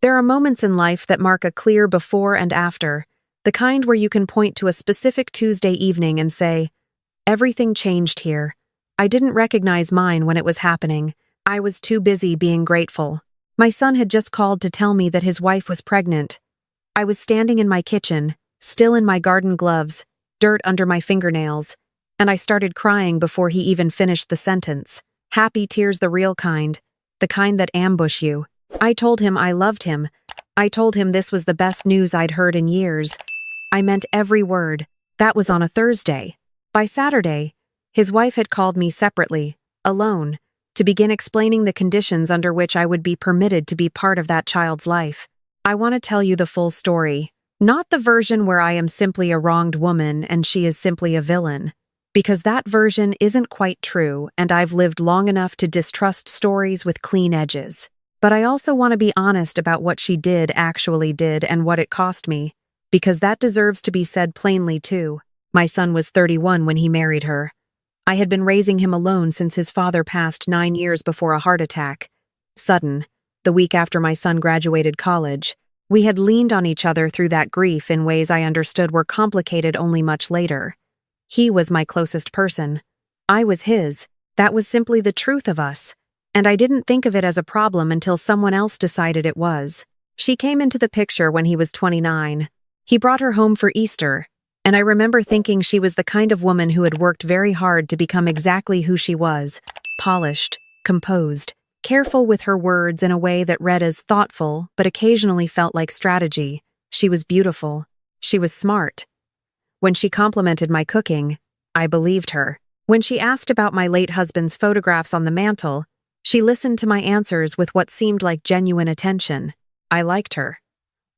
There are moments in life that mark a clear before and after, the kind where you can point to a specific Tuesday evening and say, "Everything changed here. I didn't recognize mine when it was happening. I was too busy being grateful." My son had just called to tell me that his wife was pregnant. I was standing in my kitchen, still in my garden gloves, dirt under my fingernails, and I started crying before he even finished the sentence. Happy tears, the real kind, the kind that ambush you. I told him I loved him. I told him this was the best news I'd heard in years. I meant every word. That was on a Thursday. By Saturday, his wife had called me separately, alone, to begin explaining the conditions under which I would be permitted to be part of that child's life. I want to tell you the full story, not the version where I am simply a wronged woman and she is simply a villain, because that version isn't quite true and I've lived long enough to distrust stories with clean edges. But I also want to be honest about what she actually did and what it cost me, because that deserves to be said plainly too. My son was 31 when he married her. I had been raising him alone since his father passed 9 years before a heart attack. Sudden, the week after my son graduated college, we had leaned on each other through that grief in ways I understood were complicated only much later. He was my closest person. I was his. That was simply the truth of us. And I didn't think of it as a problem until someone else decided it was. She came into the picture when he was 29. He brought her home for Easter, and I remember thinking she was the kind of woman who had worked very hard to become exactly who she was: polished, composed, careful with her words in a way that read as thoughtful but occasionally felt like strategy. She was beautiful. She was smart. When she complimented my cooking, I believed her. When she asked about my late husband's photographs on the mantel, she listened to my answers with what seemed like genuine attention. I liked her.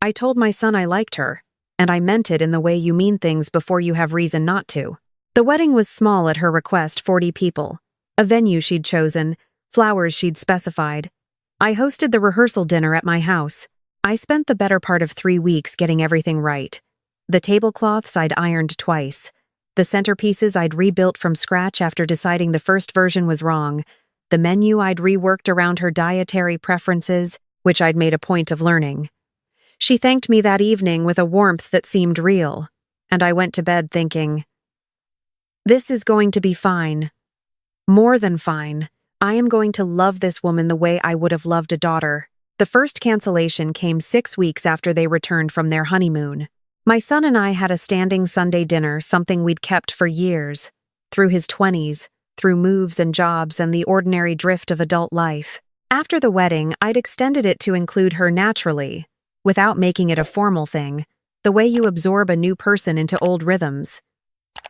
I told my son I liked her, and I meant it in the way you mean things before you have reason not to. The wedding was small at her request, 40 people. A venue she'd chosen, flowers she'd specified. I hosted the rehearsal dinner at my house. I spent the better part of 3 weeks getting everything right. The tablecloths I'd ironed twice. The centerpieces I'd rebuilt from scratch after deciding the first version was wrong. The menu I'd reworked around her dietary preferences, which I'd made a point of learning. She thanked me that evening with a warmth that seemed real, and I went to bed thinking, "This is going to be fine. More than fine. I am going to love this woman the way I would have loved a daughter." The first cancellation came 6 weeks after they returned from their honeymoon. My son and I had a standing Sunday dinner, something we'd kept for years, through his 20s, through moves and jobs and the ordinary drift of adult life. After the wedding, I'd extended it to include her naturally, without making it a formal thing, the way you absorb a new person into old rhythms.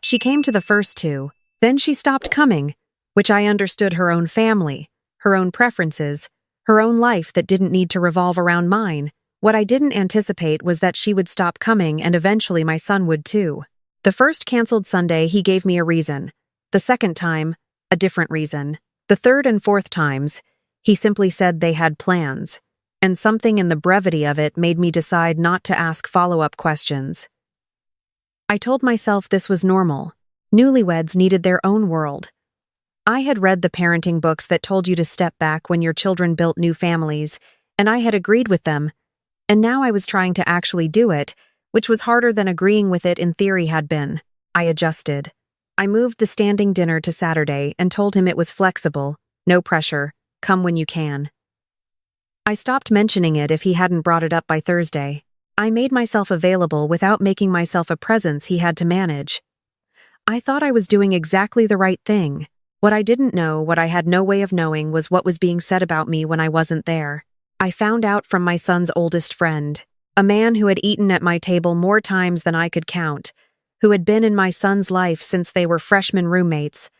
She came to the first 2, then she stopped coming, which I understood: her own family, her own preferences, her own life that didn't need to revolve around mine. What I didn't anticipate was that she would stop coming and eventually my son would too. The first canceled Sunday, he gave me a reason. The second time, a different reason. The third and fourth times, he simply said they had plans, and something in the brevity of it made me decide not to ask follow-up questions. I told myself this was normal. Newlyweds needed their own world. I had read the parenting books that told you to step back when your children built new families, and I had agreed with them, and now I was trying to actually do it, which was harder than agreeing with it in theory had been. I adjusted. I moved the standing dinner to Saturday and told him it was flexible, no pressure, come when you can. I stopped mentioning it if he hadn't brought it up by Thursday. I made myself available without making myself a presence he had to manage. I thought I was doing exactly the right thing. What I didn't know, what I had no way of knowing, was what was being said about me when I wasn't there. I found out from my son's oldest friend, a man who had eaten at my table more times than I could count, who had been in my son's life since they were freshman roommates,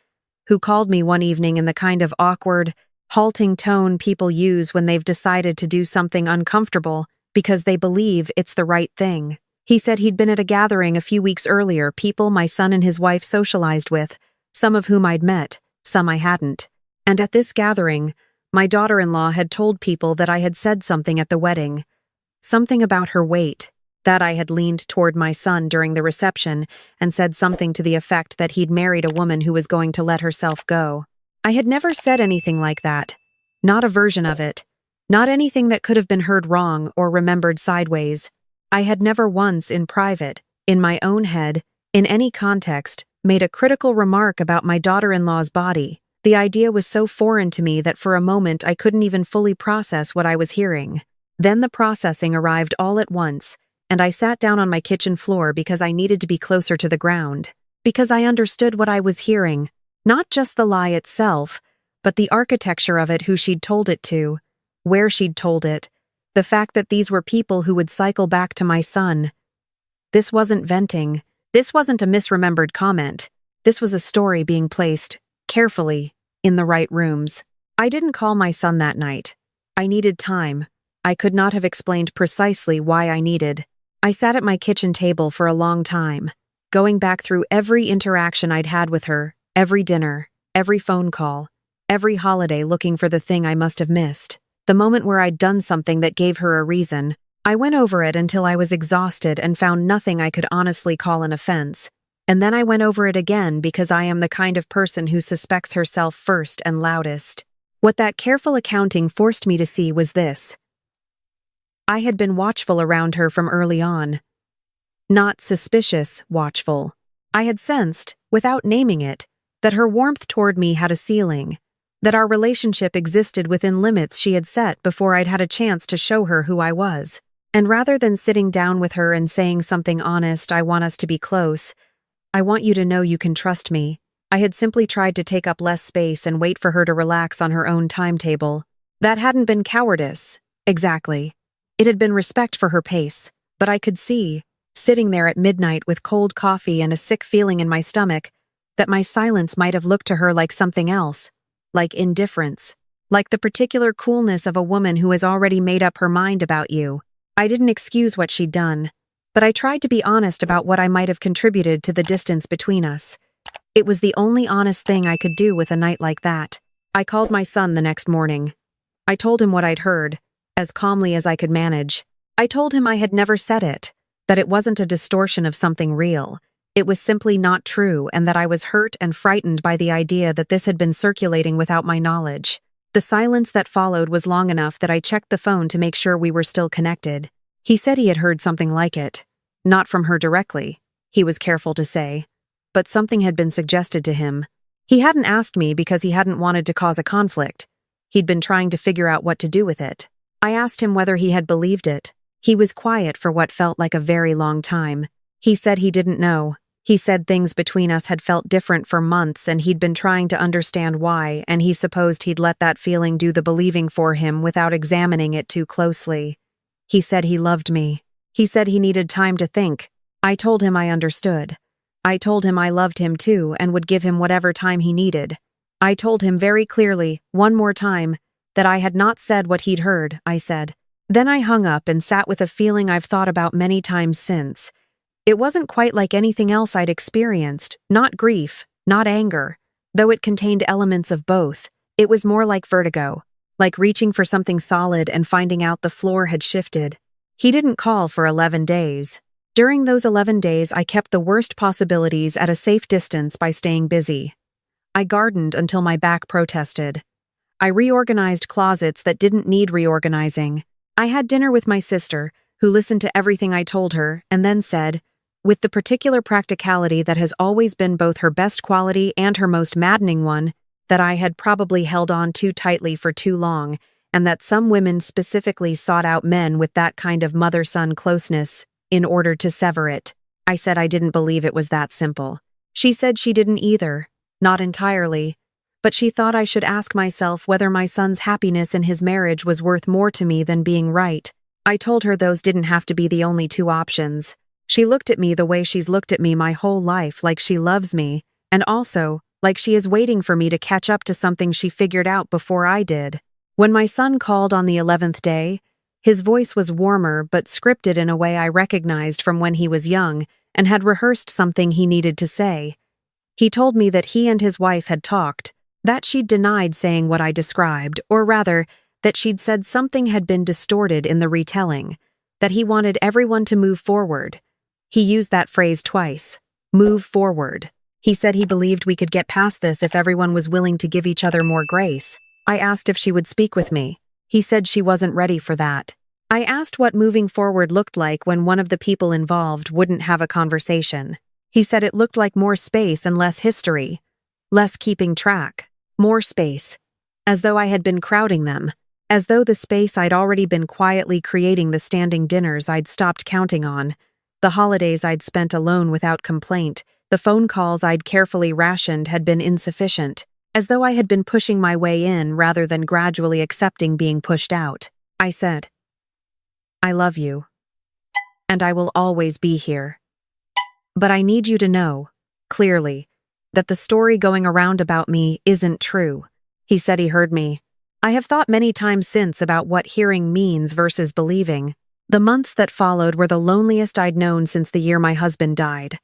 who called me one evening in the kind of awkward, halting tone people use when they've decided to do something uncomfortable because they believe it's the right thing. He said he'd been at a gathering a few weeks earlier, people my son and his wife socialized with, some of whom I'd met, some I hadn't. And at this gathering, my daughter-in-law had told people that I had said something at the wedding, something about her weight, that I had leaned toward my son during the reception and said something to the effect that he'd married a woman who was going to let herself go. I had never said anything like that, not a version of it. Not anything that could have been heard wrong or remembered sideways. I had never once, in private, in my own head, in any context, made a critical remark about my daughter-in-law's body. The idea was so foreign to me that for a moment I couldn't even fully process what I was hearing. Then the processing arrived all at once, and I sat down on my kitchen floor because I needed to be closer to the ground. Because I understood what I was hearing. Not just the lie itself, but the architecture of it, who she'd told it to, where she'd told it, the fact that these were people who would cycle back to my son. This wasn't venting. This wasn't a misremembered comment. This was a story being placed, carefully, in the right rooms. I didn't call my son that night. I needed time. I could not have explained precisely why I needed. I sat at my kitchen table for a long time, going back through every interaction I'd had with her, every dinner, every phone call, every holiday, looking for the thing I must have missed. The moment where I'd done something that gave her a reason. I went over it until I was exhausted and found nothing I could honestly call an offense. And then I went over it again because I am the kind of person who suspects herself first and loudest. What that careful accounting forced me to see was this. I had been watchful around her from early on. Not suspicious, watchful. I had sensed, without naming it, that her warmth toward me had a ceiling, that our relationship existed within limits she had set before I'd had a chance to show her who I was. And rather than sitting down with her and saying something honest, I want us to be close, I want you to know you can trust me, I had simply tried to take up less space and wait for her to relax on her own timetable. That hadn't been cowardice, exactly. It had been respect for her pace, but I could see, sitting there at midnight with cold coffee and a sick feeling in my stomach, that my silence might have looked to her like something else, like indifference, like the particular coolness of a woman who has already made up her mind about you. I didn't excuse what she'd done, but I tried to be honest about what I might have contributed to the distance between us. It was the only honest thing I could do with a night like that. I called my son the next morning. I told him what I'd heard, as calmly as I could manage. I told him I had never said it, that it wasn't a distortion of something real. It was simply not true, and that I was hurt and frightened by the idea that this had been circulating without my knowledge. The silence that followed was long enough that I checked the phone to make sure we were still connected. He said he had heard something like it. Not from her directly, he was careful to say, but something had been suggested to him. He hadn't asked me because he hadn't wanted to cause a conflict. He'd been trying to figure out what to do with it. I asked him whether he had believed it. He was quiet for what felt like a very long time. He said he didn't know. He said things between us had felt different for months and he'd been trying to understand why, and he supposed he'd let that feeling do the believing for him without examining it too closely. He said he loved me. He said he needed time to think. I told him I understood. I told him I loved him too and would give him whatever time he needed. I told him very clearly, one more time, that I had not said what he'd heard, I said. Then I hung up and sat with a feeling I've thought about many times since. It wasn't quite like anything else I'd experienced, not grief, not anger, though it contained elements of both. It was more like vertigo, like reaching for something solid and finding out the floor had shifted. He didn't call for 11 days. During those 11 days, I kept the worst possibilities at a safe distance by staying busy. I gardened until my back protested. I reorganized closets that didn't need reorganizing. I had dinner with my sister, who listened to everything I told her, and then said, with the particular practicality that has always been both her best quality and her most maddening one, that I had probably held on too tightly for too long, and that some women specifically sought out men with that kind of mother-son closeness in order to sever it. I said I didn't believe it was that simple. She said she didn't either, not entirely, but she thought I should ask myself whether my son's happiness in his marriage was worth more to me than being right. I told her those didn't have to be the only two options. She looked at me the way she's looked at me my whole life, like she loves me, and also, like she is waiting for me to catch up to something she figured out before I did. When my son called on the 11th day, his voice was warmer but scripted in a way I recognized from when he was young and had rehearsed something he needed to say. He told me that he and his wife had talked, that she'd denied saying what I described, or rather, that she'd said something had been distorted in the retelling, that he wanted everyone to move forward. He used that phrase twice, move forward. He said he believed we could get past this if everyone was willing to give each other more grace. I asked if she would speak with me. He said she wasn't ready for that. I asked what moving forward looked like when one of the people involved wouldn't have a conversation. He said it looked like more space and less history. Less keeping track. More space. As though I had been crowding them. As though the space I'd already been quietly creating, the standing dinners I'd stopped counting on, the holidays I'd spent alone without complaint, the phone calls I'd carefully rationed had been insufficient. As though I had been pushing my way in rather than gradually accepting being pushed out. I said, "I love you. And I will always be here. But I need you to know, clearly, that the story going around about me isn't true." He said he heard me. I have thought many times since about what hearing means versus believing. The months that followed were the loneliest I'd known since the year my husband died.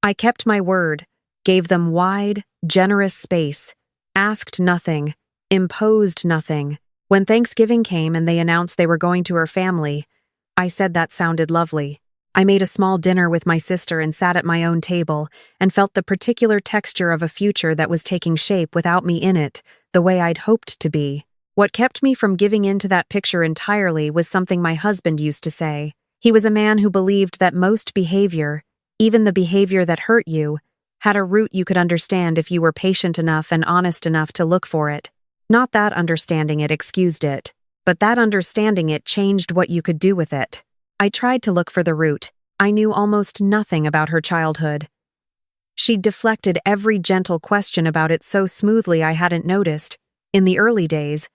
I kept my word, gave them wide, generous space, asked nothing, imposed nothing. When Thanksgiving came and they announced they were going to her family, I said that sounded lovely. I made a small dinner with my sister and sat at my own table and felt the particular texture of a future that was taking shape without me in it, the way I'd hoped to be. What kept me from giving in to that picture entirely was something my husband used to say. He was a man who believed that most behavior, even the behavior that hurt you, had a root you could understand if you were patient enough and honest enough to look for it. Not that understanding it excused it, but that understanding it changed what you could do with it. I tried to look for the root. I knew almost nothing about her childhood. She'd deflected every gentle question about it so smoothly I hadn't noticed, in the early days,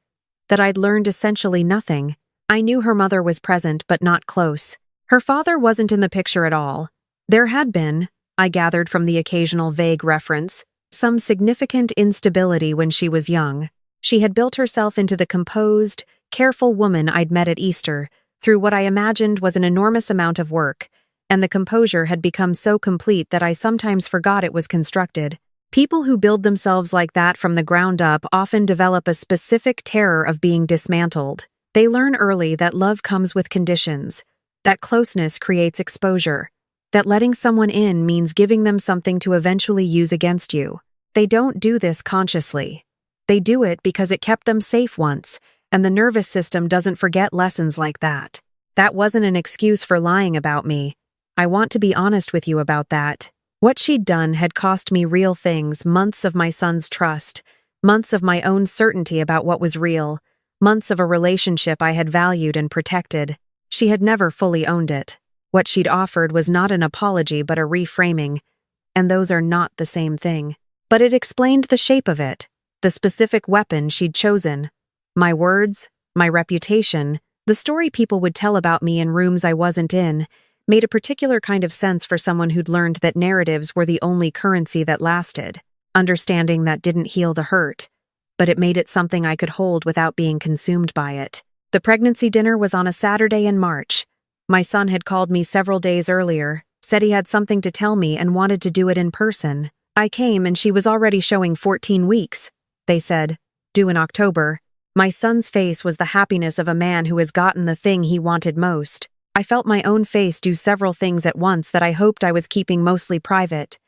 that I'd learned essentially nothing. I knew her mother was present but not close. Her father wasn't in the picture at all. There had been, I gathered from the occasional vague reference, some significant instability when she was young. She had built herself into the composed, careful woman I'd met at Easter through what I imagined was an enormous amount of work, and the composure had become so complete that I sometimes forgot it was constructed. People who build themselves like that from the ground up often develop a specific terror of being dismantled. They learn early that love comes with conditions, that closeness creates exposure, that letting someone in means giving them something to eventually use against you. They don't do this consciously. They do it because it kept them safe once, and the nervous system doesn't forget lessons like that. That wasn't an excuse for lying about me. I want to be honest with you about that. What she'd done had cost me real things, months of my son's trust, months of my own certainty about what was real, months of a relationship I had valued and protected. She had never fully owned it. What she'd offered was not an apology but a reframing, and those are not the same thing. But it explained the shape of it, the specific weapon she'd chosen. My words, my reputation, the story people would tell about me in rooms I wasn't in, made a particular kind of sense for someone who'd learned that narratives were the only currency that lasted. Understanding that didn't heal the hurt, but it made it something I could hold without being consumed by it. The pregnancy dinner was on a Saturday in March. My son had called me several days earlier, said he had something to tell me and wanted to do it in person. I came and she was already showing 14 weeks, they said, due in October. My son's face was the happiness of a man who has gotten the thing he wanted most. I felt my own face do several things at once that I hoped I was keeping mostly private.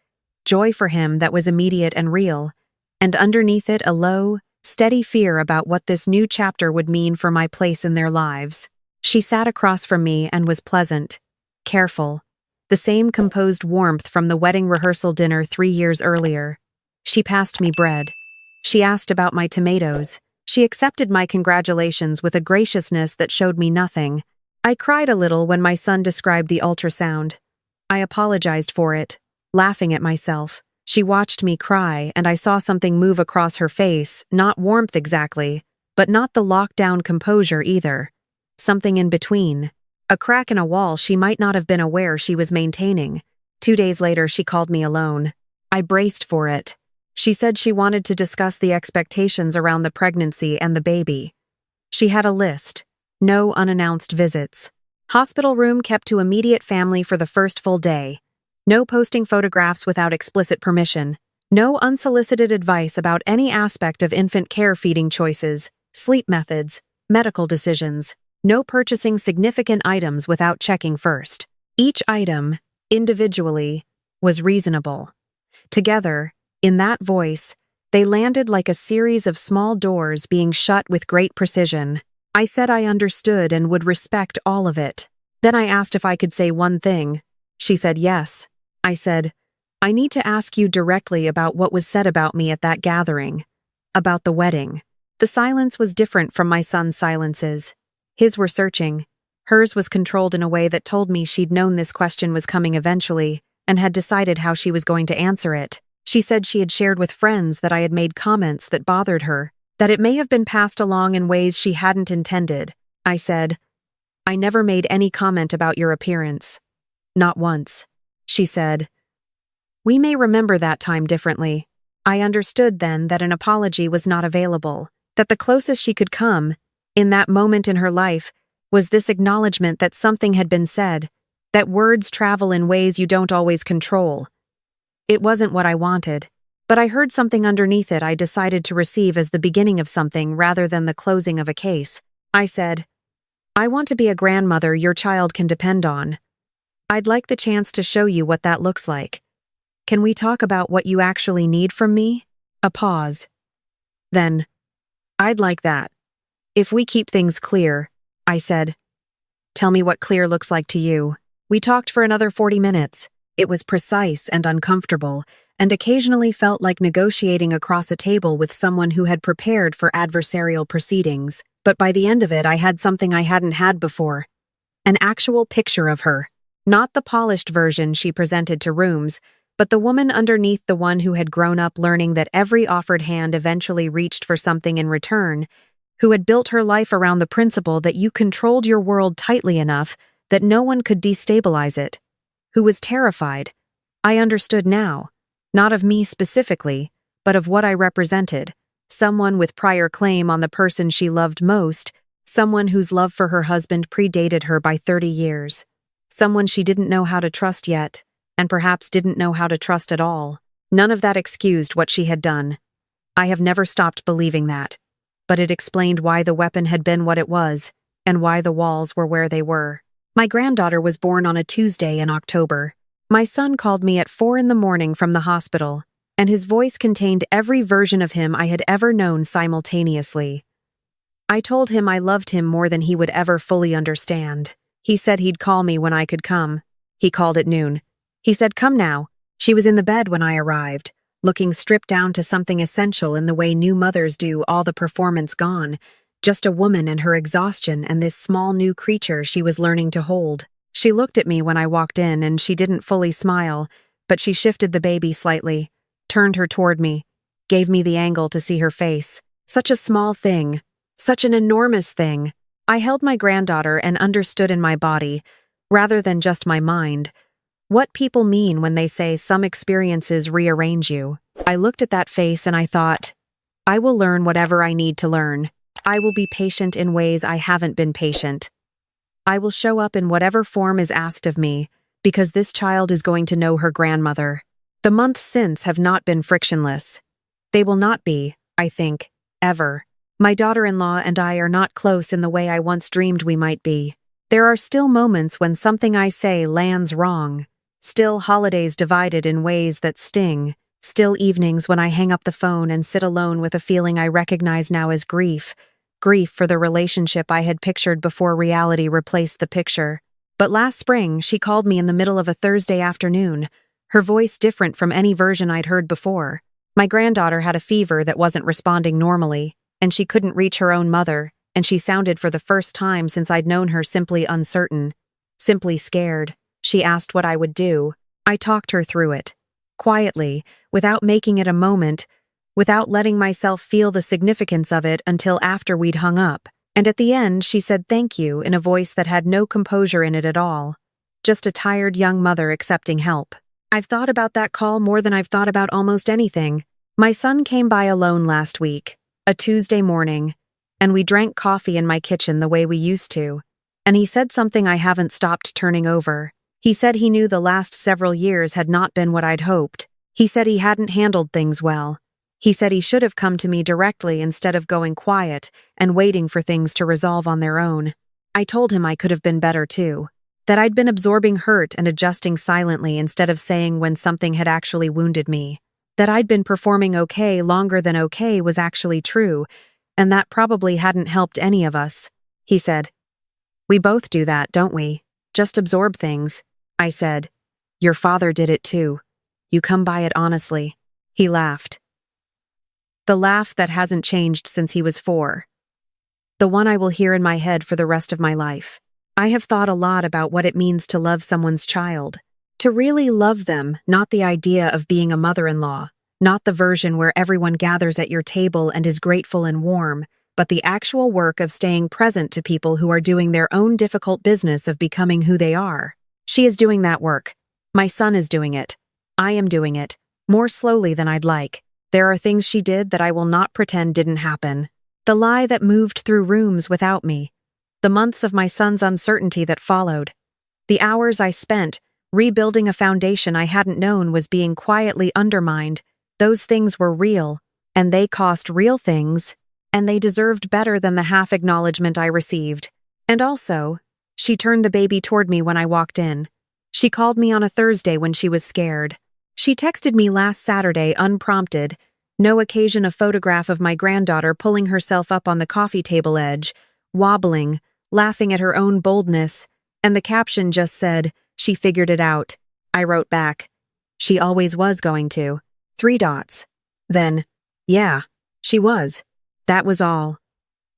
Joy for him that was immediate and real, and underneath it a low, steady fear about what this new chapter would mean for my place in their lives. She sat across from me and was pleasant, careful, the same composed warmth from the wedding rehearsal dinner 3 years earlier. She passed me bread. She asked about my tomatoes. She accepted my congratulations with a graciousness that showed me nothing. I cried a little when my son described the ultrasound. I apologized for it, laughing at myself. She watched me cry, and I saw something move across her face, not warmth exactly, but not the lockdown composure either. Something in between. A crack in a wall she might not have been aware she was maintaining. 2 days later, she called me alone. I braced for it. She said she wanted to discuss the expectations around the pregnancy and the baby. She had a list. No unannounced visits. Hospital room kept to immediate family for the first full day. No posting photographs without explicit permission. No unsolicited advice about any aspect of infant care feeding choices, sleep methods, medical decisions. No purchasing significant items without checking first. Each item, individually, was reasonable. Together, in that voice, They landed like a series of small doors being shut with great precision. I said I understood and would respect all of it. Then I asked if I could say one thing. She said yes. I said, I need to ask you directly about what was said about me at that gathering. About the wedding. The silence was different from my son's silences. His were searching. Hers was controlled in a way that told me she'd known this question was coming eventually and had decided how she was going to answer it. She said she had shared with friends that I had made comments that bothered her, that it may have been passed along in ways she hadn't intended. I said, I never made any comment about your appearance. Not once. She said, we may remember that time differently. I understood then that an apology was not available, that the closest she could come, in that moment in her life, was this acknowledgement that something had been said, that words travel in ways you don't always control. It wasn't what I wanted, but I heard something underneath it I decided to receive as the beginning of something rather than the closing of a case. I said, I want to be a grandmother your child can depend on. I'd like the chance to show you what that looks like. Can we talk about what you actually need from me? A pause. Then, I'd like that. If we keep things clear, I said. Tell me what clear looks like to you. We talked for another 40 minutes. It was precise and uncomfortable, and occasionally felt like negotiating across a table with someone who had prepared for adversarial proceedings. But by the end of it, I had something I hadn't had before. An actual picture of her. Not the polished version she presented to rooms, but the woman underneath, the one who had grown up learning that every offered hand eventually reached for something in return, who had built her life around the principle that you controlled your world tightly enough that no one could destabilize it, who was terrified. I understood now, not of me specifically, but of what I represented, someone with prior claim on the person she loved most, someone whose love for her husband predated her by 30 years, someone she didn't know how to trust yet, and perhaps didn't know how to trust at all. None of that excused what she had done. I have never stopped believing that. But it explained why the weapon had been what it was, and why the walls were where they were. My granddaughter was born on a Tuesday in October. My son called me at 4 a.m. from the hospital, and his voice contained every version of him I had ever known simultaneously. I told him I loved him more than he would ever fully understand. He said he'd call me when I could come. He called at noon. He said, come now. She was in the bed when I arrived, looking stripped down to something essential in the way new mothers do, all the performance gone, just a woman and her exhaustion and this small new creature she was learning to hold. She looked at me when I walked in and she didn't fully smile, but she shifted the baby slightly, turned her toward me, gave me the angle to see her face. Such a small thing, such an enormous thing. I held my granddaughter and understood in my body, rather than just my mind, what people mean when they say some experiences rearrange you. I looked at that face and I thought, I will learn whatever I need to learn. I will be patient in ways I haven't been patient. I will show up in whatever form is asked of me, because this child is going to know her grandmother. The months since have not been frictionless. They will not be, I think, ever. My daughter-in-law and I are not close in the way I once dreamed we might be. There are still moments when something I say lands wrong. Still holidays divided in ways that sting. Still evenings when I hang up the phone and sit alone with a feeling I recognize now as grief. Grief for the relationship I had pictured before reality replaced the picture. But last spring, she called me in the middle of a Thursday afternoon, her voice different from any version I'd heard before. My granddaughter had a fever that wasn't responding normally, and she couldn't reach her own mother, and she sounded for the first time since I'd known her simply uncertain, simply scared. She asked what I would do. I talked her through it. Quietly, without making it a moment, without letting myself feel the significance of it until after we'd hung up. And at the end, she said thank you in a voice that had no composure in it at all. Just a tired young mother accepting help. I've thought about that call more than I've thought about almost anything. My son came by alone last week, a Tuesday morning, and we drank coffee in my kitchen the way we used to. And he said something I haven't stopped turning over. He said he knew the last several years had not been what I'd hoped. He said he hadn't handled things well. He said he should have come to me directly instead of going quiet and waiting for things to resolve on their own. I told him I could have been better too. That I'd been absorbing hurt and adjusting silently instead of saying when something had actually wounded me. That I'd been performing okay longer than okay was actually true, and that probably hadn't helped any of us. He said, "We both do that, don't we? Just absorb things." I said, "Your father did it too. You come by it honestly." He laughed. The laugh that hasn't changed since he was 4. The one I will hear in my head for the rest of my life. I have thought a lot about what it means to love someone's child. To really love them, not the idea of being a mother-in-law, not the version where everyone gathers at your table and is grateful and warm, but the actual work of staying present to people who are doing their own difficult business of becoming who they are. She is doing that work. My son is doing it. I am doing it, more slowly than I'd like. There are things she did that I will not pretend didn't happen. The lie that moved through rooms without me. The months of my son's uncertainty that followed. The hours I spent rebuilding a foundation I hadn't known was being quietly undermined. Those things were real, and they cost real things, and they deserved better than the half acknowledgement I received. And also, she turned the baby toward me when I walked in. She called me on a Thursday when she was scared. She texted me last Saturday unprompted, no occasion a photograph of my granddaughter pulling herself up on the coffee table edge, wobbling, laughing at her own boldness, and the caption just said, "She figured it out." I wrote back, "She always was going to." 3 dots. Then, yeah, she was. That was all.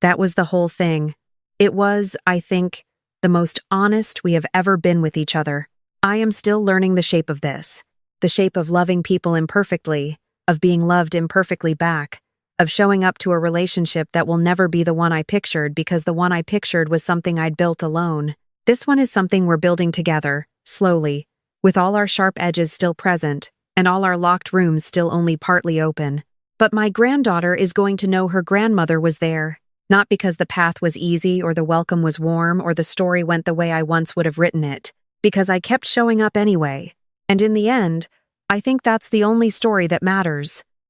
That was the whole thing. It was, I think, the most honest we have ever been with each other. I am still learning the shape of this. The shape of loving people imperfectly, of being loved imperfectly back, of showing up to a relationship that will never be the one I pictured because the one I pictured was something I'd built alone. This one is something we're building together, slowly, with all our sharp edges still present, and all our locked rooms still only partly open. But my granddaughter is going to know her grandmother was there, not because the path was easy or the welcome was warm or the story went the way I once would have written it, because I kept showing up anyway. And in the end, I think that's the only story that matters.